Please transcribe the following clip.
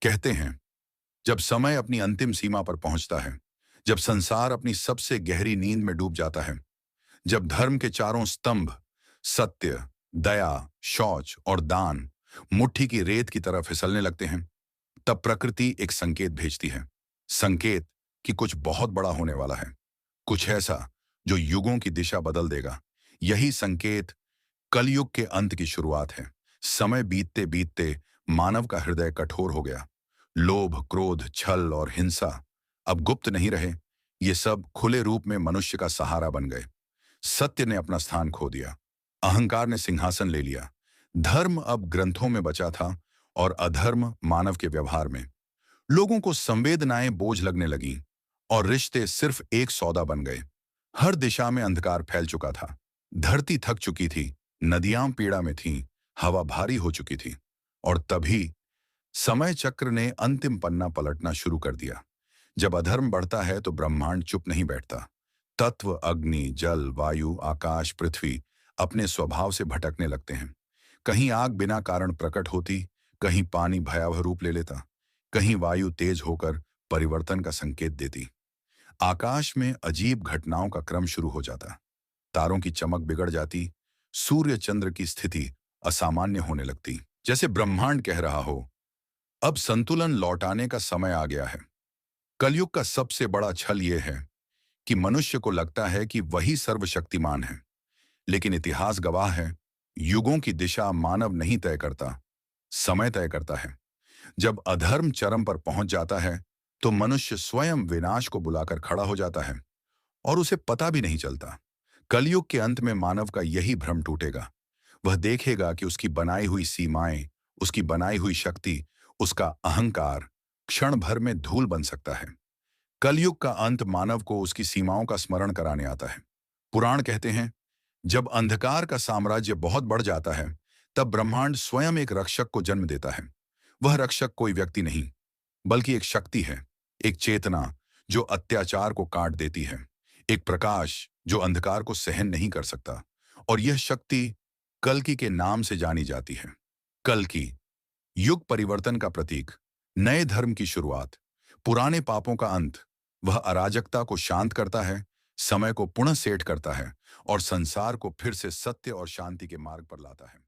कहते हैं, जब समय अपनी अंतिम सीमा पर पहुंचता है, जब संसार अपनी सबसे गहरी नींद में डूब जाता है, जब धर्म के चारों स्तंभ सत्य, दया, शौच और दान मुट्ठी की रेत की तरह फिसलने लगते हैं, तब प्रकृति एक संकेत भेजती है। संकेत कि कुछ बहुत बड़ा होने वाला है, कुछ ऐसा जो युगों की दिशा बदल देगा। यही संकेत कलयुग के अंत की शुरुआत है। समय बीतते बीतते मानव का हृदय कठोर हो गया। लोभ, क्रोध, छल और हिंसा अब गुप्त नहीं रहे। ये सब खुले रूप में मनुष्य का सहारा बन गए। सत्य ने अपना स्थान खो दिया, अहंकार ने सिंहासन ले लिया। धर्म अब ग्रंथों में बचा था और अधर्म मानव के व्यवहार में। लोगों को संवेदनाएं बोझ लगने लगीं और रिश्ते सिर्फ एक सौदा बन गए। हर दिशा में अंधकार फैल चुका था। धरती थक चुकी थी, नदियां पीड़ा में थीं, हवा भारी हो चुकी थी। और तभी समय चक्र ने अंतिम पन्ना पलटना शुरू कर दिया। जब अधर्म बढ़ता है तो ब्रह्मांड चुप नहीं बैठता। तत्व अग्नि, जल, वायु, आकाश, पृथ्वी अपने स्वभाव से भटकने लगते हैं। कहीं आग बिना कारण प्रकट होती, कहीं पानी भयावह रूप ले लेता, कहीं वायु तेज होकर परिवर्तन का संकेत देती। आकाश में अजीब घटनाओं का क्रम शुरू हो जाता। तारों की चमक बिगड़ जाती, सूर्य चंद्र की स्थिति असामान्य होने लगती, जैसे ब्रह्मांड कह रहा हो, अब संतुलन लौटाने का समय आ गया है। कलयुग का सबसे बड़ा छल यह है कि मनुष्य को लगता है कि वही सर्वशक्तिमान है, लेकिन इतिहास गवाह है, युगों की दिशा मानव नहीं तय करता, समय तय करता है। जब अधर्म चरम पर पहुंच जाता है, तो मनुष्य स्वयं विनाश को बुलाकर खड़ा हो जाता है और उसे पता भी नहीं चलता। कलयुग के अंत में मानव का यही भ्रम टूटेगा। वह देखेगा कि उसकी बनाई हुई सीमाएं, उसकी बनाई हुई शक्ति, उसका अहंकार क्षण भर में धूल बन सकता है। कलयुग का अंत मानव को उसकी सीमाओं का स्मरण कराने आता है। पुराण कहते हैं, जब अंधकार का साम्राज्य बहुत बढ़ जाता है, तब ब्रह्मांड स्वयं एक रक्षक को जन्म देता है। वह रक्षक कोई व्यक्ति नहीं, बल्कि एक शक्ति है, एक चेतना जो अत्याचार को काट देती है, एक प्रकाश जो अंधकार को सहन नहीं कर सकता। और यह शक्ति कल्कि के नाम से जानी जाती है। कल्कि, युग परिवर्तन का प्रतीक, नए धर्म की शुरुआत, पुराने पापों का अंत। वह अराजकता को शांत करता है, समय को पुनः सेट करता है और संसार को फिर से सत्य और शांति के मार्ग पर लाता है।